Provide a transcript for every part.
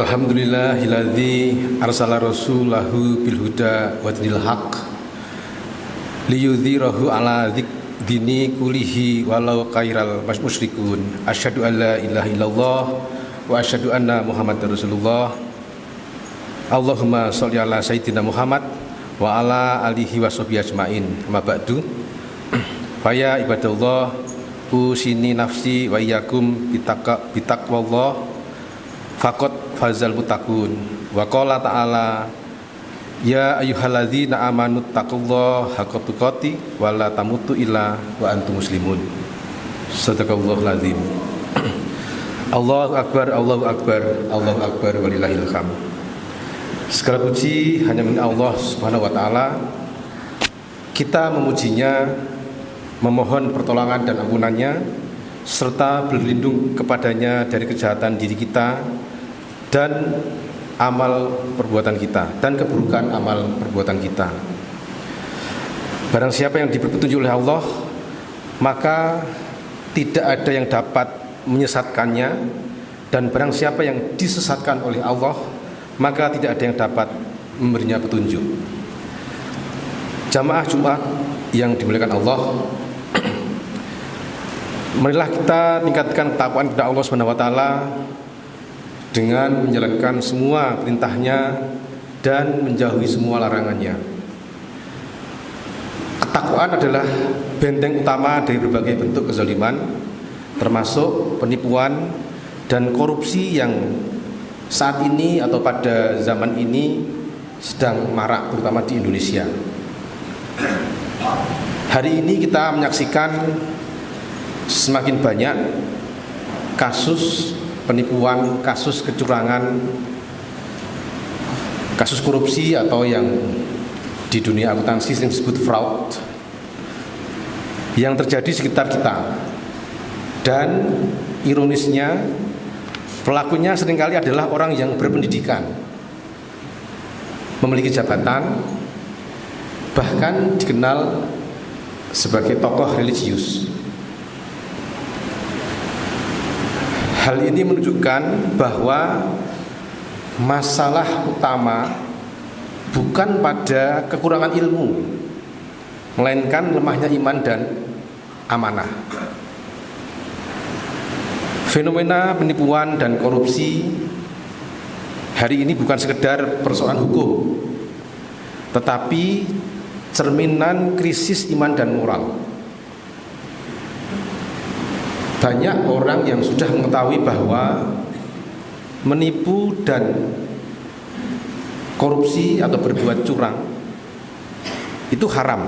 Alhamdulillahilladzi arsala rasulahu bil huda wa dinil haq liyudhhirahu ala dini kulihi walau khairal musyrikun. Asyhadu an la ilaha illallah wa asyhadu anna Muhammadar Rasulullah. Allahumma sholli ala sayyidina Muhammad wa ala alihi wa sahbihi ajmain. Amma ba'du. Faya ibadallah usini nafsi wa iyyakum bitaqwallah faqad fazal muttaqun. Wa qala ta'ala ya ayyuhalladzina amanu taqullaha haqqa tuqatih wa la tamutu illa wa antum muslimun. Shadaqallahul azim. Allahu akbar, Allahu akbar, Allahu akbar walillahil hamd. Segala puji hanya milik Allah Subhanahu wa taala. Kita memujinya, memohon pertolongan dan ampunannya, serta berlindung kepadanya dari kejahatan diri kita dan amal perbuatan kita dan keburukan amal perbuatan kita. Barang siapa yang diberi petunjuk oleh Allah, maka tidak ada yang dapat menyesatkannya, dan barang siapa yang disesatkan oleh Allah, maka tidak ada yang dapat memberinya petunjuk. Jamaah Jumat yang dimuliakan Allah, marilah kita tingkatkan ketakwaan kepada Allah Subhanahu wa taala dengan menjalankan semua perintahnya dan menjauhi semua larangannya. Ketakwaan adalah benteng utama dari berbagai bentuk kezaliman, termasuk penipuan dan korupsi yang saat ini atau pada zaman ini sedang marak, terutama di Indonesia. Hari ini kita menyaksikan semakin banyak kasus penipuan, kasus kecurangan, kasus korupsi atau yang di dunia akuntansi sering disebut fraud yang terjadi di sekitar kita. Dan ironisnya, pelakunya seringkali adalah orang yang berpendidikan, memiliki jabatan, bahkan dikenal sebagai tokoh religius. Hal ini menunjukkan bahwa masalah utama bukan pada kekurangan ilmu, melainkan lemahnya iman dan amanah. Fenomena penipuan dan korupsi hari ini bukan sekedar persoalan hukum, tetapi cerminan krisis iman dan moral. Banyak orang yang sudah mengetahui bahwa menipu dan korupsi atau berbuat curang itu haram,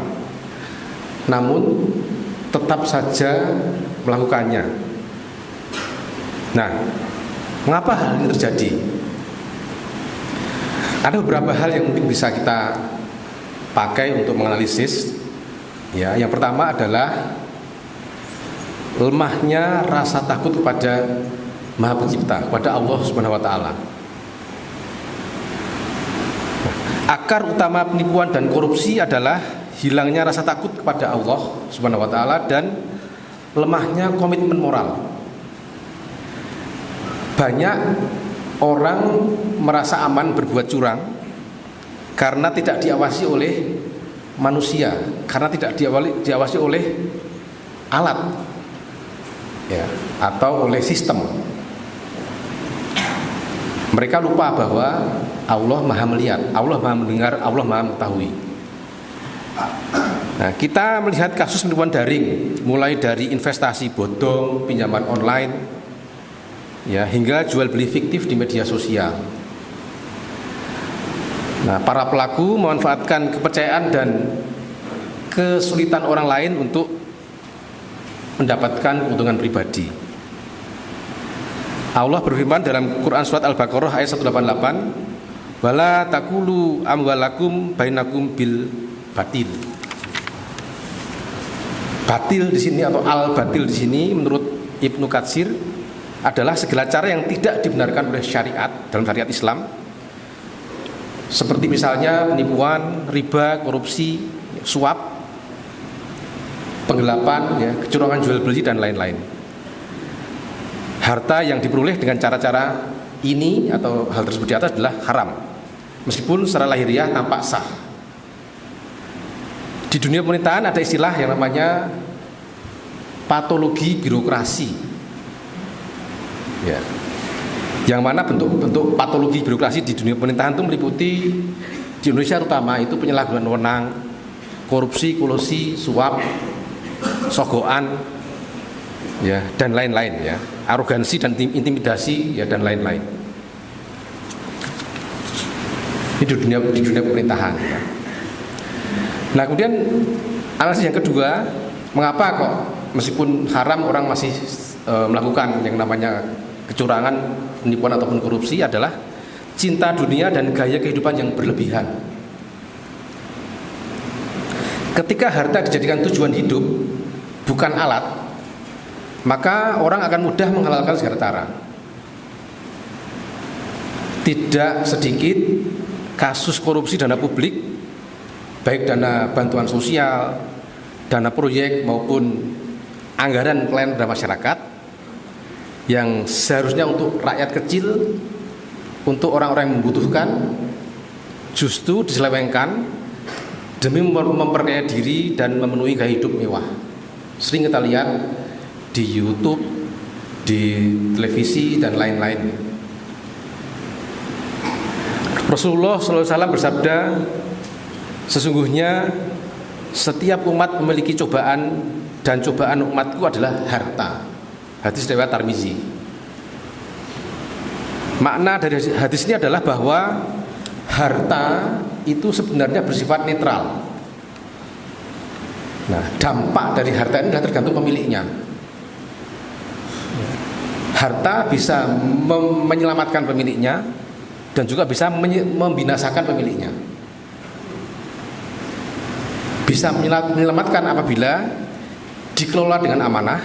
namun tetap saja melakukannya. Nah, mengapa hal ini terjadi? Ada beberapa hal yang mungkin bisa kita pakai untuk menganalisis. Ya, yang pertama adalah lemahnya rasa takut kepada Maha Pencipta, kepada Allah Subhanahu wa taala. Akar utama penipuan dan korupsi adalah hilangnya rasa takut kepada Allah Subhanahu wa taala dan lemahnya komitmen moral. Banyak orang merasa aman berbuat curang karena tidak diawasi oleh manusia, karena tidak diawasi oleh alat, ya, atau oleh sistem. Mereka lupa bahwa Allah Maha melihat, Allah Maha mendengar, Allah Maha mengetahui. Nah, kita melihat kasus penipuan daring, mulai dari investasi bodong, pinjaman online, ya, hingga jual beli fiktif di media sosial. Nah, para pelaku memanfaatkan kepercayaan dan kesulitan orang lain untuk mendapatkan keuntungan pribadi. Allah berfirman dalam Quran surat Al-Baqarah ayat 188, wala taqulu amwalakum bainakum bil batil. Batil di sini atau al-batil di sini menurut Ibnu Katsir adalah segala cara yang tidak dibenarkan oleh syariat dalam syariat Islam, seperti misalnya penipuan, riba, korupsi, suap, penggelapan, ya, kecurangan jual beli dan lain-lain. Harta yang diperoleh dengan cara-cara ini atau hal tersebut di atas adalah haram, meskipun secara lahiriah nampak sah. Di dunia pemerintahan ada istilah yang namanya patologi birokrasi, ya. Yang mana bentuk-bentuk patologi birokrasi di dunia pemerintahan itu meliputi, di Indonesia terutama itu penyalahgunaan wewenang, korupsi, kolusi, suap, sogokan, ya, dan lain-lain, ya, arogansi dan intimidasi, ya, dan lain-lain. Ini di dunia pemerintahan. Ya. Nah, kemudian analisis yang kedua, mengapa kok meskipun haram orang masih melakukan yang namanya kecurangan, penipuan ataupun korupsi, adalah cinta dunia dan gaya kehidupan yang berlebihan. Ketika harta dijadikan tujuan hidup, bukan alat, maka orang akan mudah menghalalkan segala cara. Tidak sedikit kasus korupsi dana publik, baik dana bantuan sosial, dana proyek maupun anggaran pelayanan pada masyarakat, yang seharusnya untuk rakyat kecil, untuk orang-orang yang membutuhkan, justru diselewengkan demi memperkaya diri dan memenuhi gaya hidup mewah. Sering kita lihat di YouTube, di televisi, dan lain-lain. Rasulullah SAW bersabda, sesungguhnya setiap umat memiliki cobaan, dan cobaan umatku adalah harta. Hadis riwayat Tirmizi. Makna dari hadis ini adalah bahwa harta itu sebenarnya bersifat netral. Nah, dampak dari harta ini adalah tergantung pemiliknya. Harta bisa menyelamatkan pemiliknya dan juga bisa membinasakan pemiliknya. Bisa menyelamatkan apabila dikelola dengan amanah,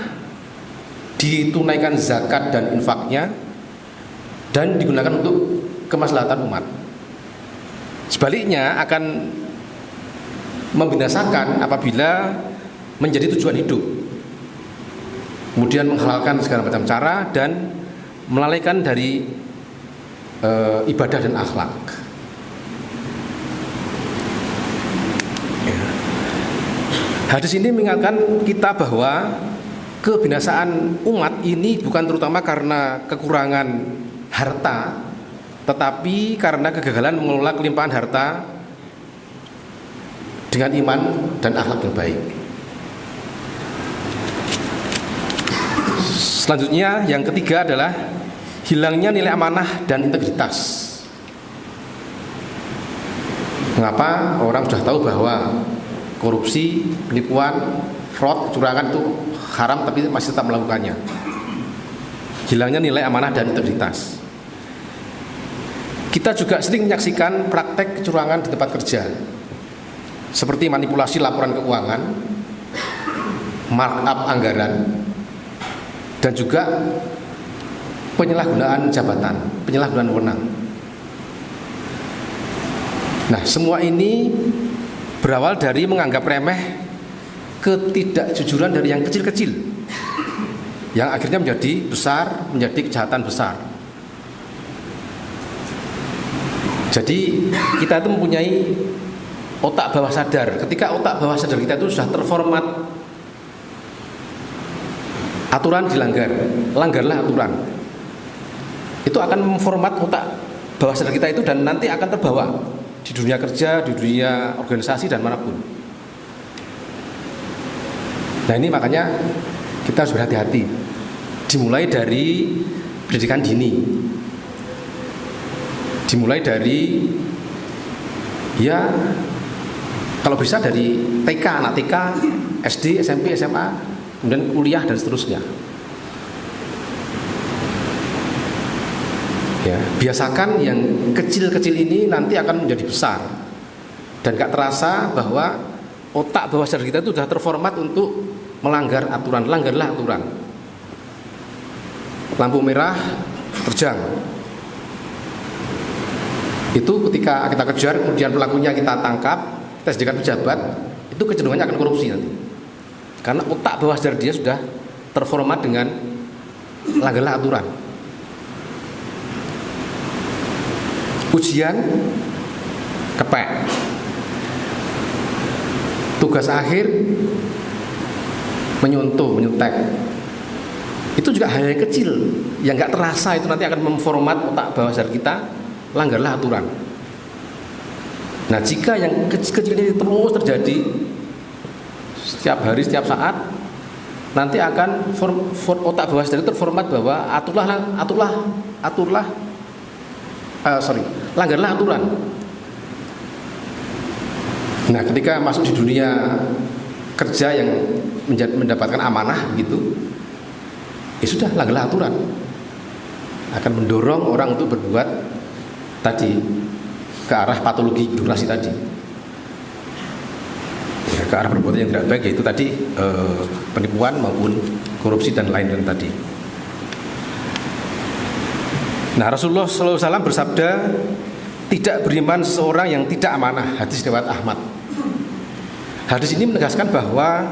ditunaikan zakat dan infaknya, dan digunakan untuk kemaslahatan umat. Sebaliknya akan membinasakan apabila menjadi tujuan hidup, kemudian menghalalkan segala macam cara dan melalaikan dari ibadah dan akhlak. Hadis ini mengingatkan kita bahwa kebinasaan umat ini bukan terutama karena kekurangan harta, tetapi karena kegagalan mengelola kelimpahan harta dengan iman dan akhlak yang baik. Selanjutnya, yang ketiga adalah hilangnya nilai amanah dan integritas. Mengapa orang sudah tahu bahwa korupsi, penipuan, fraud, kecurangan itu haram tapi masih tetap melakukannya? Hilangnya nilai amanah dan integritas. Kita juga sering menyaksikan praktek kecurangan di tempat kerja, seperti manipulasi laporan keuangan, markup anggaran, dan juga penyalahgunaan jabatan, penyalahgunaan wewenang. Nah, semua ini berawal dari menganggap remeh ketidakjujuran dari yang kecil-kecil, yang akhirnya menjadi besar, menjadi kejahatan besar. Jadi kita itu mempunyai otak bawah sadar. Ketika otak bawah sadar kita itu sudah terformat, aturan dilanggar, langgarlah aturan, itu akan memformat otak bawah sadar kita itu, dan nanti akan terbawa di dunia kerja, di dunia organisasi, dan manapun. Nah, ini makanya kita harus berhati-hati. Dimulai dari pendidikan dini, dimulai dari, ya, kalau bisa dari TK, anak TK, SD, SMP, SMA, kemudian kuliah dan seterusnya. Ya, biasakan yang kecil-kecil ini nanti akan menjadi besar, dan gak terasa bahwa otak bawah sadar kita itu sudah terformat untuk melanggar aturan. Langgarlah aturan. Lampu merah terjang, itu ketika kita kejar, kemudian pelakunya kita tangkap, kita jadikan pejabat, itu kecenderungannya akan korupsi nanti, karena otak bawah sadar dia sudah terformat dengan langgarlah aturan. Ujian kepek. Tugas akhir menyuntek. Itu juga hal yang kecil yang nggak terasa, itu nanti akan memformat otak bawah sadar kita. Langgarlah aturan. Nah, jika yang kecil ini terus terjadi setiap hari, setiap saat, nanti akan otak bawah sadar itu terformat bahwa langgarlah aturan. Nah, ketika masuk di dunia kerja yang mendapatkan amanah gitu, ya sudah, langgarlah aturan. Akan mendorong orang untuk berbuat tadi ke arah patologi birokrasi tadi, ya, ke arah perbuatan yang tidak baik, yaitu tadi penipuan maupun korupsi dan lain-lain tadi. Nah, Rasulullah SAW bersabda, tidak beriman seseorang yang tidak amanah. Hadis riwayat Ahmad. Hadis ini menegaskan bahwa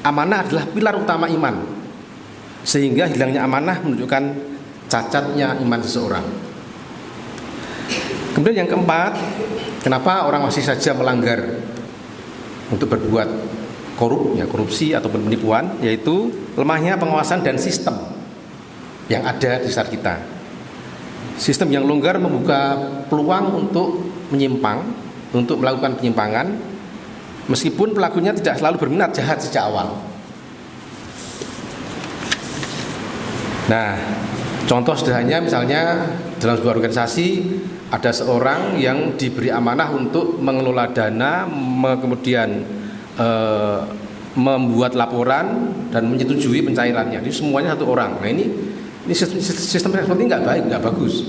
amanah adalah pilar utama iman, sehingga hilangnya amanah menunjukkan cacatnya iman seseorang. Kemudian yang keempat, kenapa orang masih saja melanggar untuk berbuat korupsi ataupun penipuan, yaitu lemahnya pengawasan dan sistem yang ada di sekitar kita. Sistem yang longgar membuka peluang untuk menyimpang, untuk melakukan penyimpangan, meskipun pelakunya tidak selalu berminat jahat sejak awal. Nah, contoh sederhananya misalnya dalam sebuah organisasi ada seorang yang diberi amanah untuk mengelola dana, kemudian membuat laporan dan menyetujui pencairannya. Ini semuanya satu orang. Nah, ini sistem seperti ini nggak baik, nggak bagus.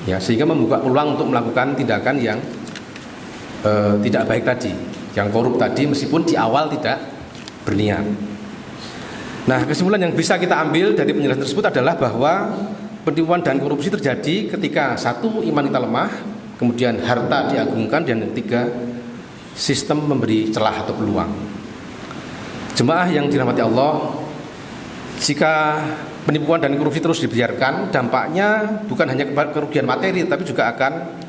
Ya, sehingga membuka peluang untuk melakukan tindakan yang tidak baik tadi, yang korup tadi, meskipun di awal tidak berniat. Nah, kesimpulan yang bisa kita ambil dari penjelasan tersebut adalah bahwa penipuan dan korupsi terjadi ketika satu, iman kita lemah, kemudian harta diagungkan, dan yang ketiga, sistem memberi celah atau peluang. Jemaah yang dirahmati Allah, jika penipuan dan korupsi terus dibiarkan, dampaknya bukan hanya kerugian materi, tapi juga akan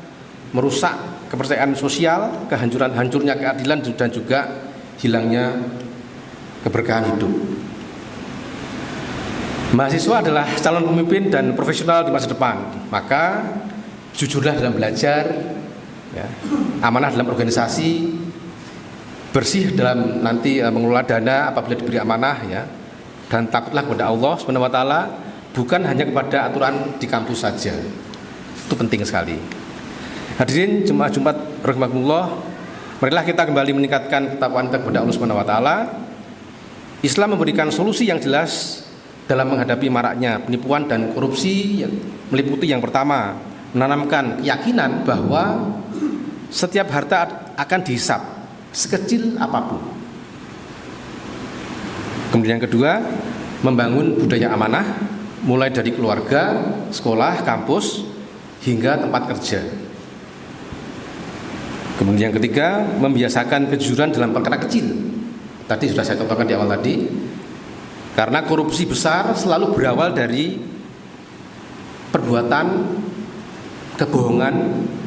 merusak kepercayaan sosial, hancurnya keadilan, dan juga hilangnya keberkahan hidup. Mahasiswa adalah calon pemimpin dan profesional di masa depan, maka jujurlah dalam belajar, ya, amanah dalam organisasi, bersih dalam nanti mengelola dana apabila diberi amanah, ya, dan takutlah kepada Allah Subhanahu wa taala, bukan hanya kepada aturan di kampus saja. Itu penting sekali. Hadirin jemaah Jumat rahimakumullah, marilah kita kembali meningkatkan ketakwaan kepada Allah Subhanahu wa taala. Islam memberikan solusi yang jelas dalam menghadapi maraknya penipuan dan korupsi, yang meliputi yang pertama, menanamkan keyakinan bahwa setiap harta akan dihisab sekecil apapun. Kemudian yang kedua, membangun budaya amanah mulai dari keluarga, sekolah, kampus, hingga tempat kerja. Kemudian yang ketiga, membiasakan kejujuran dalam perkara kecil. Tadi sudah saya contohkan di awal tadi. Karena korupsi besar selalu berawal dari perbuatan kebohongan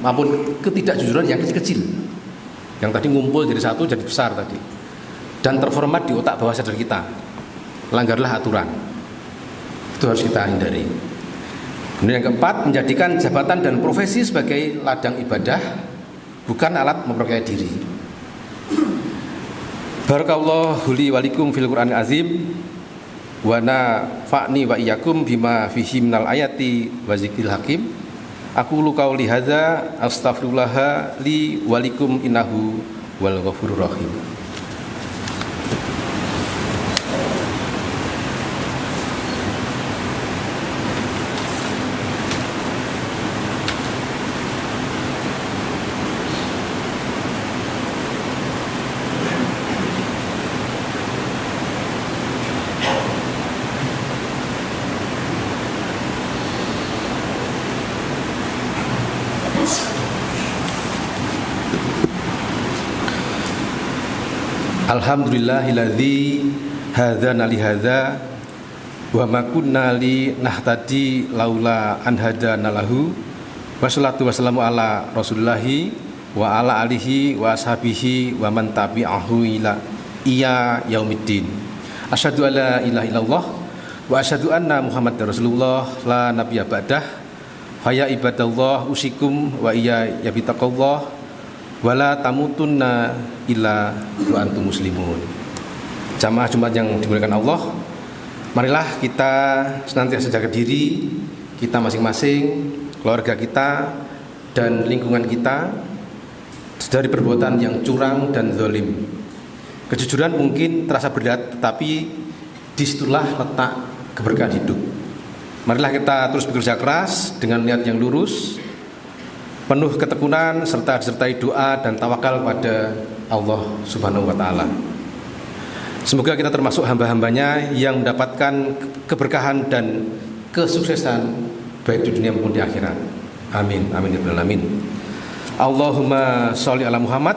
maupun ketidakjujuran yang kecil-kecil, yang tadi ngumpul jadi satu, jadi besar tadi, dan terformat di otak bawah sadar kita. Langgarlah aturan. Itu harus kita hindari. Kemudian yang keempat, menjadikan jabatan dan profesi sebagai ladang ibadah, bukan alat memperkaya diri. Barakallahu li walikum fil Qur'anil azim, wa nafa'ni wa iyyakum bima fihi minal ayati wa zikril hakim. Aqulu qauli hadza astaghfirullah li walikum innahu wal ghafurur rahim. Alhamdulillahilladzi hadzana li hadza wa ma kunna li nahtadi laula an hadana lahu Wassalatu wassalamu ala Rasulillahi wa ala alihi wa ashabihi wa man tabi'ahu ila iya yaumiddin. Asyhadu alla ilaha illallah wa asyhadu anna Muhammadar Rasulullah la nabiyya ba'dah. Faya ibadallah usikum wa iya yabitaqallah wa la tamutunna illa wa antum muslimun. Jamaah Jumat yang dimuliakan Allah, marilah kita senantiasa jaga diri kita masing-masing, keluarga kita dan lingkungan kita dari perbuatan yang curang dan zalim. Kejujuran mungkin terasa berat, tetapi disitulah letak keberkahan hidup. Marilah kita terus bekerja keras dengan niat yang lurus, penuh ketekunan serta disertai doa dan tawakal pada Allah Subhanahu wa taala. Semoga kita termasuk hamba-hambanya yang mendapatkan keberkahan dan kesuksesan baik di dunia maupun di akhirat. Amin, amin ya rabbal alamin. Allahumma sholli ala Muhammad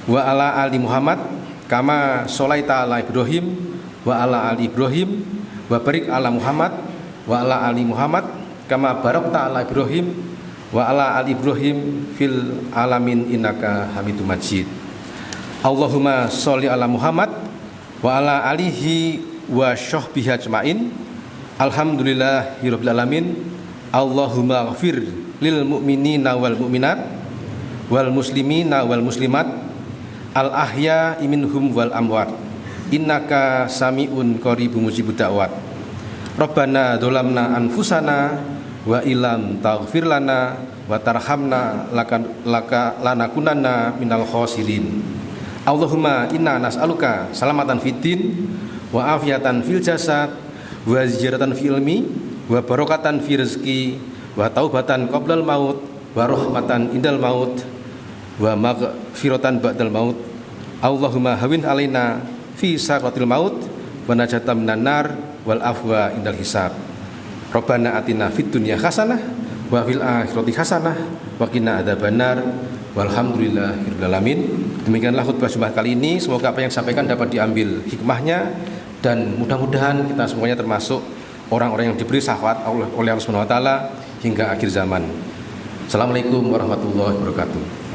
wa ala ali Muhammad kama sholaita ala Ibrahim wa ala ali Ibrahim wa barik ala Muhammad wa ala ali Muhammad kama barakta ala Ibrahim wa ala ali Ibrahim fil alamin innaka Hamidum Majid. Allahumma sholli ala Muhammad wa ala alihi wa sahbihi ajmain. Alhamdulillahirabbil alamin. Allahumma ghfir lil mu'minina wal mu'minat wal muslimina wal muslimat al ahya minhum wal amwat innaka sami'un qaribun mujibud da'wat. Rabbana dzalamna anfusana wa illam taghfir lana wa tarhamna lanakunanna minal khosirin. Allahumma inna nas'aluka salamatan fiddin wa afiyatan fil jasad wa ziyaratan fi ilmi wa barokatan fi rizki wa taubatan qoblal maut wa rahmatan indal maut wa maghfiratan ba'dal maut. Allahumma hawin alaina fi saqatil maut wa najatan minan nar wal afwa indal hisab. Rabbana atina fid dunya hasanah wa fil akhirati hasanah wa qina adzabannar walhamdulillahirabbil alamin. Demikianlah khutbah Jumat kali ini. Semoga apa yang disampaikan dapat diambil hikmahnya dan mudah-mudahan kita semuanya termasuk orang-orang yang diberi syafaat oleh Allah Subhanahu wa taala hingga akhir zaman. Assalamualaikum warahmatullahi wabarakatuh.